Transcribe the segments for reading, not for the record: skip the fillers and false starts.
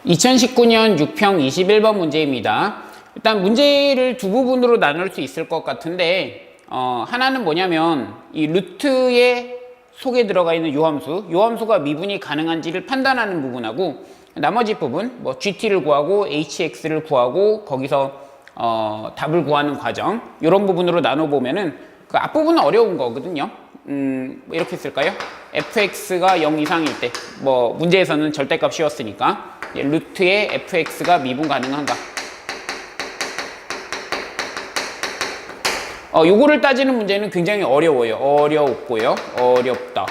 2019년 6평 21번 문제입니다. 일단 문제를 두 부분으로 나눌 수 있을 것 같은데 하나는 뭐냐면 이 루트의 속에 들어가 있는 요함수가 미분이 가능한지를 판단하는 부분하고, 나머지 부분 뭐 GT를 구하고 HX를 구하고 거기서 답을 구하는 과정, 이런 부분으로 나눠보면은 그 앞부분은 어려운 거거든요. 이렇게 쓸까요? fx가 0 이상일 때, 뭐 문제에서는 절대값 씌웠으니까 루트의 fx가 미분 가능한가, 요거를 따지는 문제는 굉장히 어려워요. 어렵다.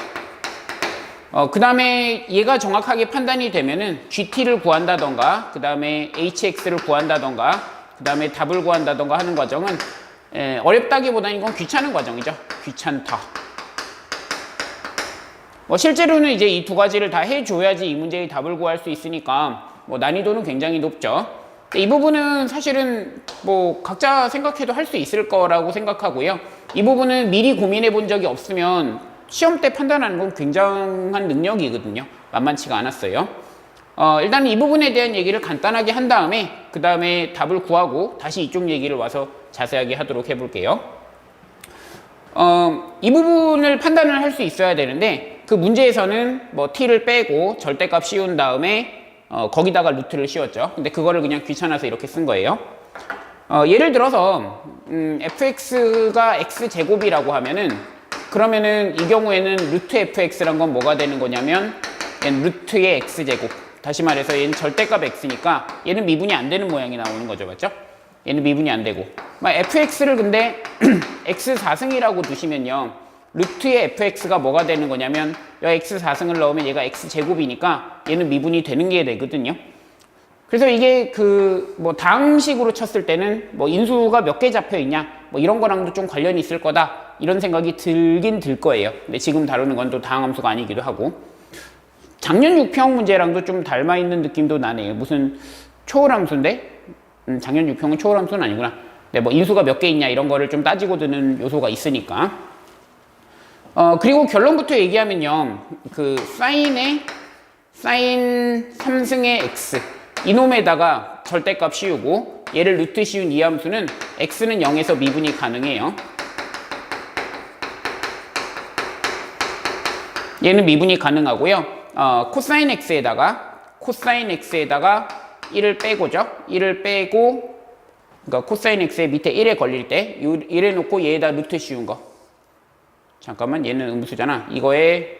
그 다음에 얘가 정확하게 판단이 되면은 GT를 구한다던가, 그 다음에 HX를 구한다던가, 그 다음에 답을 구한다던가 하는 과정은 어렵다기보다는 이건 귀찮은 과정이죠. 귀찮다. 실제로는 이제 이 두 가지를 다 해줘야지 이 문제의 답을 구할 수 있으니까 난이도는 굉장히 높죠. 이 부분은 사실은 각자 생각해도 할 수 있을 거라고 생각하고요. 이 부분은 미리 고민해 본 적이 없으면 시험 때 판단하는 건 굉장한 능력이거든요. 만만치가 않았어요. 일단 이 부분에 대한 얘기를 간단하게 한 다음에 그 다음에 답을 구하고 다시 이쪽 얘기를 와서 자세하게 하도록 해볼게요. 이 부분을 판단을 할 수 있어야 되는데, 그 문제에서는 t를 빼고 절대값 씌운 다음에 거기다가 루트를 씌웠죠. 근데 그거를 그냥 귀찮아서 이렇게 쓴 거예요. 예를 들어서 fx가 x제곱이라고 하면은, 그러면은 이 경우에는 루트 fx란 건 뭐가 되는 거냐면 얘는 루트의 x제곱, 다시 말해서 얘는 절대값 x니까 얘는 미분이 안 되는 모양이 나오는 거죠. 맞죠? 얘는 미분이 안 되고, fx를 근데 x4승이라고 두시면요, 루트의 fx가 뭐가 되는 거냐면 여기 x4승을 넣으면 얘가 x제곱이니까 얘는 미분이 되는 게 되거든요. 그래서 이게 다항식으로 쳤을 때는 인수가 몇 개 잡혀 있냐, 이런 거랑도 좀 관련이 있을 거다, 이런 생각이 들긴 들 거예요. 근데 지금 다루는 건 또 다항함수가 아니기도 하고, 작년 6평 문제랑도 좀 닮아 있는 느낌도 나네요. 무슨 초월함수인데, 작년 6평은 초월함수는 아니구나. 네, 인수가 몇 개 있냐 이런 거를 좀 따지고 드는 요소가 있으니까. 그리고 결론부터 얘기하면요, 사인 3승의 x 이놈에다가 절대값 씌우고 얘를 루트 씌운 이 함수는 x는 0에서 미분이 가능해요. 얘는 미분이 가능하고요. 코사인 x에다가 1을 빼고죠. 1을 빼고, 그러니까 코사인 x의 밑에 1에 걸릴 때 1에 놓고 얘에다 루트 씌운 거. 잠깐만, 얘는 음수잖아. 이거에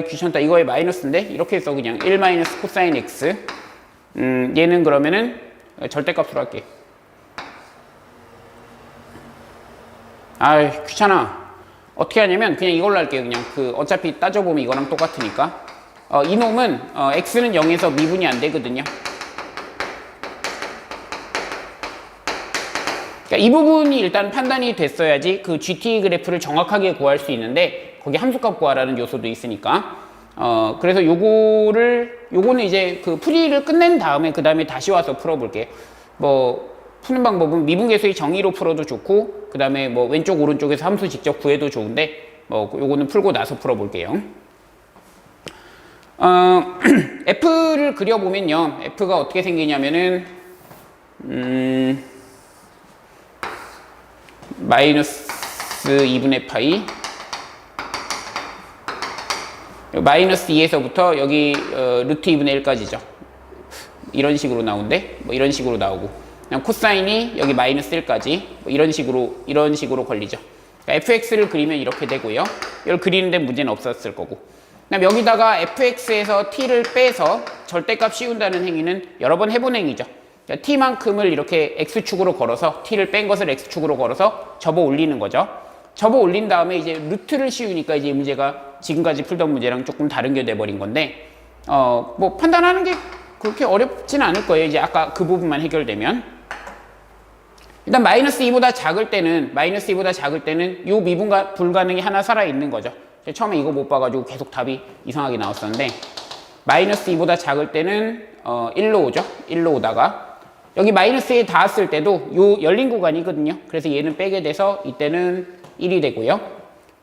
귀찮다. 이거에 마이너스인데 이렇게 해서 그냥 1 마이너스 코사인 x, 얘는 그러면은 절대값으로 할게. 귀찮아. 어떻게 하냐면 그냥 이걸로 할게요. 그냥 어차피 따져보면 이거랑 똑같으니까. 이놈은 x는 0에서 미분이 안 되거든요. 그러니까 이 부분이 일단 판단이 됐어야지 그 GT 그래프를 정확하게 구할 수 있는데, 거기 함수값 구하라는 요소도 있으니까. 그래서 요거는 이제 풀이를 끝낸 다음에 그 다음에 다시 와서 풀어볼게요. 푸는 방법은 미분계수의 정의로 풀어도 좋고, 그 다음에 왼쪽 오른쪽에서 함수 직접 구해도 좋은데, 요거는 풀고 나서 풀어볼게요. f를 그려보면요, f가 어떻게 생기냐면은 마이너스 2분의 파이, 마이너스 2에서부터 여기 루트 2분의 1까지죠. 이런 식으로 나오는데, 이런 식으로 나오고, 그냥 코사인이 여기 마이너스 1까지 이런 식으로 걸리죠. 그러니까 fx를 그리면 이렇게 되고요. 이걸 그리는데 문제는 없었을 거고, 그다음 여기다가 fx에서 t를 빼서 절대값 씌운다는 행위는 여러 번 해본 행위죠. 그러니까 t만큼을 이렇게 x축으로 걸어서, t를 뺀 것을 x축으로 걸어서 접어 올리는 거죠. 접어 올린 다음에 이제 루트를 씌우니까 이제 문제가 지금까지 풀던 문제랑 조금 다른 게 돼버린 건데, 판단하는 게 그렇게 어렵진 않을 거예요. 이제 아까 그 부분만 해결되면. 일단 마이너스 2보다 작을 때는 요 미분 불가능이 하나 살아있는 거죠. 처음에 이거 못 봐가지고 계속 답이 이상하게 나왔었는데, 마이너스 2보다 작을 때는 1로 오죠. 1로 오다가 여기 마이너스에 닿았을 때도 요 열린 구간이거든요. 그래서 얘는 빼게 돼서 이때는 1이 되고요.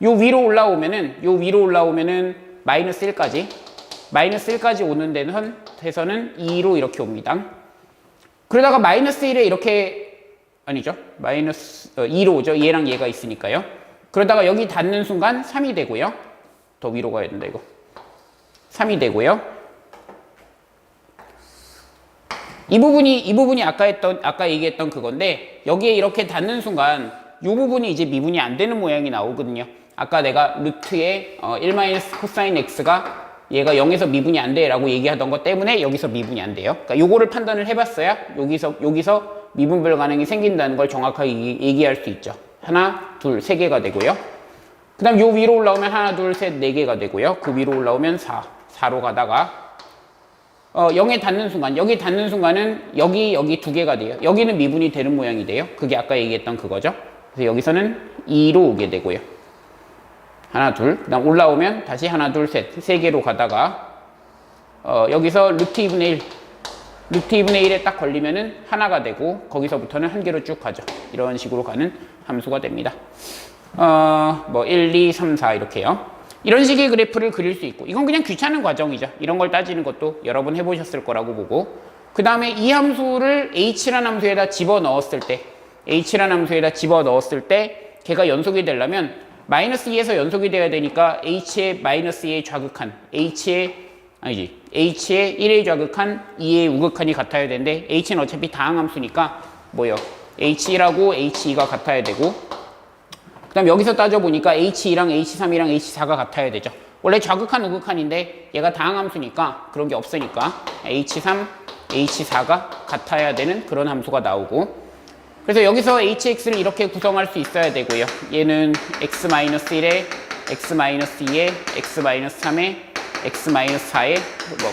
요 위로 올라오면은 마이너스 1까지 마이너스 1까지 오는 데서는 2로 이렇게 옵니다. 그러다가 마이너스 1에 이렇게, 아니죠. 마이너스 2로 오죠. 얘랑 얘가 있으니까요. 그러다가 여기 닿는 순간 3이 되고요. 더 위로 가야 된다, 이거. 3이 되고요. 이 부분이 아까 얘기했던 그건데, 여기에 이렇게 닿는 순간, 이 부분이 이제 미분이 안 되는 모양이 나오거든요. 아까 내가 루트에 1 코사인 x가 얘가 0에서 미분이 안 돼 라고 얘기하던 것 때문에 여기서 미분이 안 돼요. 그러니까 요거를 판단을 해봤어야 여기서 미분별 가능이 생긴다는 걸 정확하게 얘기할 수 있죠. 하나, 둘, 세 개가 되고요. 그 다음 요 위로 올라오면 하나, 둘, 셋, 네 개가 되고요. 그 위로 올라오면 4로 가다가 0에 닿는 순간, 여기 닿는 순간은 여기 두 개가 돼요. 여기는 미분이 되는 모양이 돼요. 그게 아까 얘기했던 그거죠. 그래서 여기서는 2로 오게 되고요. 하나, 둘. 그 다음 올라오면 다시 하나, 둘, 셋. 세 개로 가다가, 여기서 루트 2분의 1에 딱 걸리면은 하나가 되고, 거기서부터는 한 개로 쭉 가죠. 이런 식으로 가는 함수가 됩니다. 1, 2, 3, 4 이렇게요. 이런 식의 그래프를 그릴 수 있고, 이건 그냥 귀찮은 과정이죠. 이런 걸 따지는 것도 여러 번 해보셨을 거라고 보고, 그 다음에 이 함수를 h라는 함수에다 집어넣었을 때, 걔가 연속이 되려면 마이너스 2에서 연속이 돼야 되니까 h의 마이너스 2의 좌극한, h의 1의 좌극한, 2의 우극한이 같아야 되는데, h는 어차피 다항함수니까 h1하고 h2가 같아야 되고, 그 다음 여기서 따져보니까 h2랑 h3이랑 h4가 같아야 되죠. 원래 좌극한, 우극한인데 얘가 다항함수니까 그런 게 없으니까 h3, h4가 같아야 되는 그런 함수가 나오고, 그래서 여기서 hx를 이렇게 구성할 수 있어야 되고요. 얘는 x-1에 x-2에 x-3에 x-4에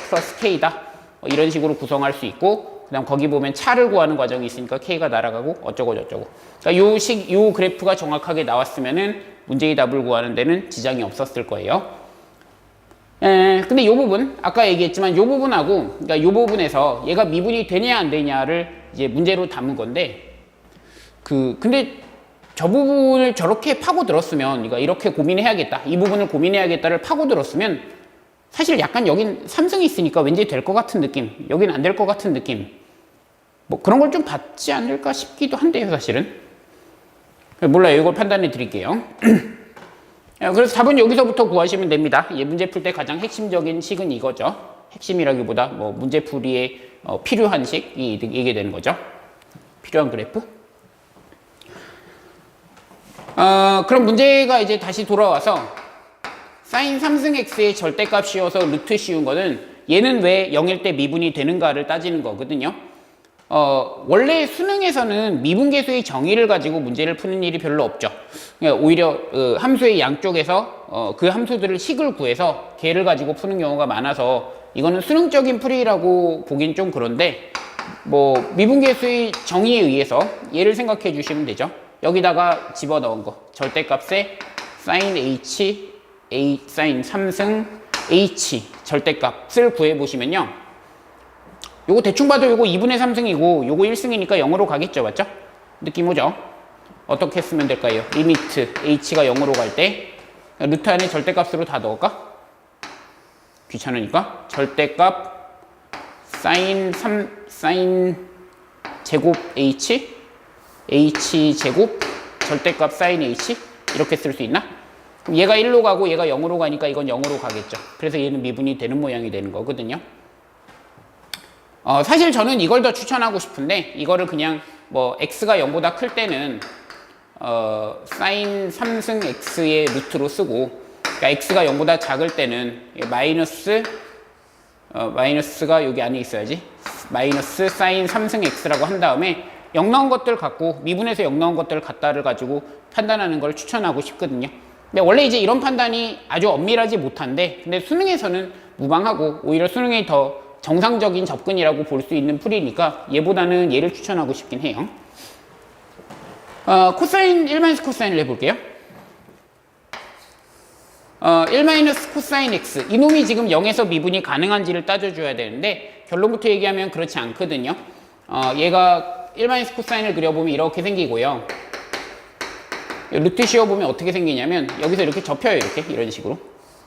플러스 k다. 이런 식으로 구성할 수 있고, 그 다음 거기 보면 차를 구하는 과정이 있으니까 k가 날아가고 어쩌고 저쩌고. 그러니까 요 그래프가 정확하게 나왔으면은 문제의 답을 구하는 데는 지장이 없었을 거예요. 근데 요 부분, 아까 얘기했지만 요 부분하고, 그러니까 요 부분에서 얘가 미분이 되냐 안 되냐를 이제 문제로 담은 건데, 근데 저 부분을 저렇게 파고들었으면, 그러니까 이렇게 고민해야겠다, 이 부분을 고민해야겠다를 파고들었으면, 사실 약간 여긴 삼성이 있으니까 왠지 될 것 같은 느낌, 여긴 안 될 것 같은 느낌, 그런 걸 좀 받지 않을까 싶기도 한데요, 사실은. 몰라요. 이걸 판단해 드릴게요. 그래서 답은 여기서부터 구하시면 됩니다. 문제 풀 때 가장 핵심적인 식은 이거죠. 핵심이라기보다 문제풀이에 필요한 식이 이게 되는 거죠. 필요한 그래프. 그럼 문제가 이제 다시 돌아와서 사인 3승 x의 절대값 씌워서 루트 씌운 거는 얘는 왜 0일 때 미분이 되는가를 따지는 거거든요. 원래 수능에서는 미분계수의 정의를 가지고 문제를 푸는 일이 별로 없죠. 그러니까 오히려 함수의 양쪽에서 그 함수들을 식을 구해서 걔를 가지고 푸는 경우가 많아서 이거는 수능적인 풀이라고 보긴 좀 그런데, 미분계수의 정의에 의해서 얘를 생각해 주시면 되죠. 여기다가 집어넣은 거, 절대값에 sin h, sin 3승 h 절대값을 구해보시면요, 요거 대충 봐도 요거 2분의 3승이고 요거 1승이니까 0으로 가겠죠, 맞죠? 느낌 오죠? 어떻게 쓰면 될까요? 리미트 h가 0으로 갈 때 루트 안에 절대값으로 다 넣을까? 귀찮으니까 절대값 sin 제곱 h 제곱 절대값 sin h 이렇게 쓸 수 있나? 그럼 얘가 1로 가고 얘가 0으로 가니까 이건 0으로 가겠죠. 그래서 얘는 미분이 되는 모양이 되는 거거든요. 사실 저는 이걸 더 추천하고 싶은데, 이거를 그냥 x가 0보다 클 때는 sin 3승 x의 루트로 쓰고, 그러니까 x가 0보다 작을 때는 마이너스가 여기 안에 있어야지, 마이너스 sin 3승 x라고 한 다음에 0 나온 것들 갖고, 미분에서 0 나온 것들 갖다를 가지고 판단하는 걸 추천하고 싶거든요. 근데 원래 이제 이런 판단이 아주 엄밀하지 못한데, 근데 수능에서는 무방하고 오히려 수능이 더 정상적인 접근이라고 볼 수 있는 풀이니까 얘보다는 얘를 추천하고 싶긴 해요. 코사인 1 코사인을 해볼게요. 1 코사인 x, 이놈이 지금 0에서 미분이 가능한지를 따져줘야 되는데, 결론부터 얘기하면 그렇지 않거든요. 얘가 1 코사인을 그려보면 이렇게 생기고요. 루트 씌워보면 어떻게 생기냐면 여기서 이렇게 접혀요. 이런 식으로.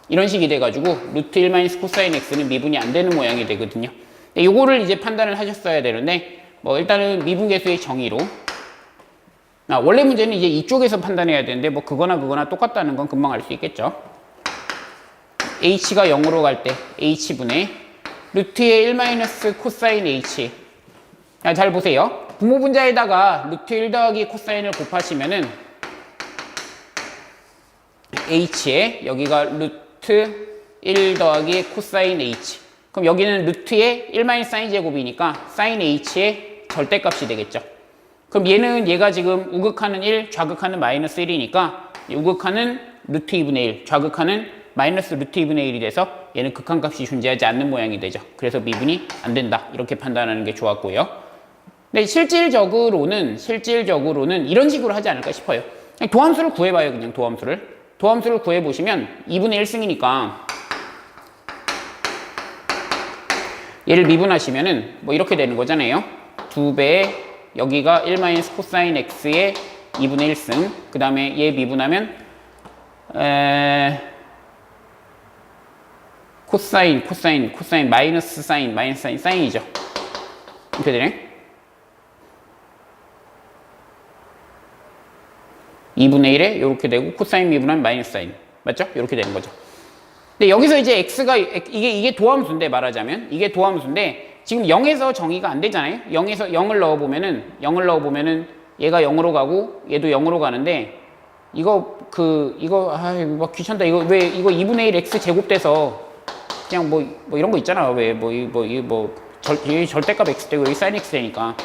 이런 식이 돼가지고 루트 1 마이너스 코사인 x는 미분이 안 되는 모양이 되거든요. 요거를 이제 판단을 하셨어야 되는데 뭐 일단은 미분계수의 정의로 원래 문제는 이제 이쪽에서 판단해야 되는데 뭐 그거나 똑같다는 건 금방 알 수 있겠죠. h가 0으로 갈 때 h분의 루트의 1 마이너스 코사인 h. 잘 보세요. 부모분자에다가 루트 1 더하기 코사인을 곱하시면은 h에 여기가 루트 1 더하기 코사인 h. 그럼 여기는 루트의 1 마이너스 사인 제곱이니까 사인 h의 절대값이 되겠죠. 그럼 얘가 지금 우극하는 1, 좌극하는 마이너스 1이니까 우극하는 루트 2분의 1, 좌극하는 마이너스 루트 2분의 1이 돼서 얘는 극한값이 존재하지 않는 모양이 되죠. 그래서 미분이 안 된다. 이렇게 판단하는 게 좋았고요. 근데 실질적으로는 이런 식으로 하지 않을까 싶어요. 그냥 도함수를 구해봐요. 그냥 도함수를 구해보시면 2분의 1승이니까 얘를 미분하시면은 뭐 이렇게 되는 거잖아요. 2배에 여기가 1 마이너스 코사인 x의 2분의 1승. 그 다음에 얘 미분하면 코사인 마이너스 사인이죠. 이렇게 되네. 2분의 1에 이렇게 되고 코사인 미분하면 마이너스 사인. 맞죠? 이렇게 되는 거죠. 근데 여기서 이제 x가 이게 도함수인데 말하자면 이게 도함수인데 지금 0에서 정의가 안 되잖아요. 0에서 0을 넣어보면은 얘가 0으로 가고 얘도 0으로 가는데 이거 막 귀찮다. 이거 2분의 1 x 제곱돼서 그냥 뭐 이런 거 있잖아. 절대값 x 되고 여기 사인 x 되니까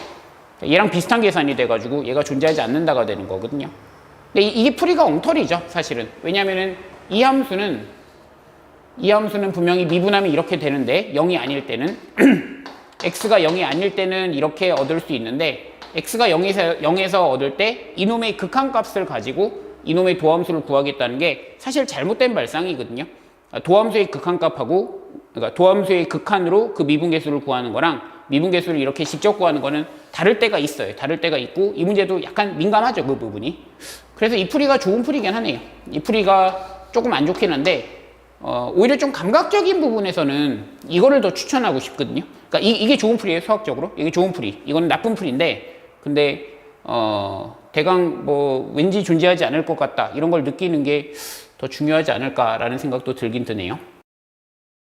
얘랑 비슷한 계산이 돼가지고 얘가 존재하지 않는다가 되는 거거든요. 근데 이게 풀이가 엉터리죠, 사실은. 왜냐면은 이 함수는 분명히 미분하면 이렇게 되는데 0이 아닐 때는 x가 0이 아닐 때는 이렇게 얻을 수 있는데 x가 0에서 얻을 때 이놈의 극한값을 가지고 이놈의 도함수를 구하겠다는 게 사실 잘못된 발상이거든요. 도함수의 극한값하고 그러니까 도함수의 극한으로 그 미분계수를 구하는 거랑 미분계수를 이렇게 직접 구하는 거는 다를 때가 있어요. 다를 때가 있고 이 문제도 약간 민감하죠, 그 부분이. 그래서 이 풀이가 좋은 풀이긴 하네요. 이 풀이가 조금 안 좋긴 한데 오히려 좀 감각적인 부분에서는 이거를 더 추천하고 싶거든요. 그러니까 이게 좋은 풀이에요, 수학적으로. 이게 좋은 풀이. 이건 나쁜 풀인데 근데 대강 뭐 왠지 존재하지 않을 것 같다 이런 걸 느끼는 게 더 중요하지 않을까라는 생각도 들긴 드네요.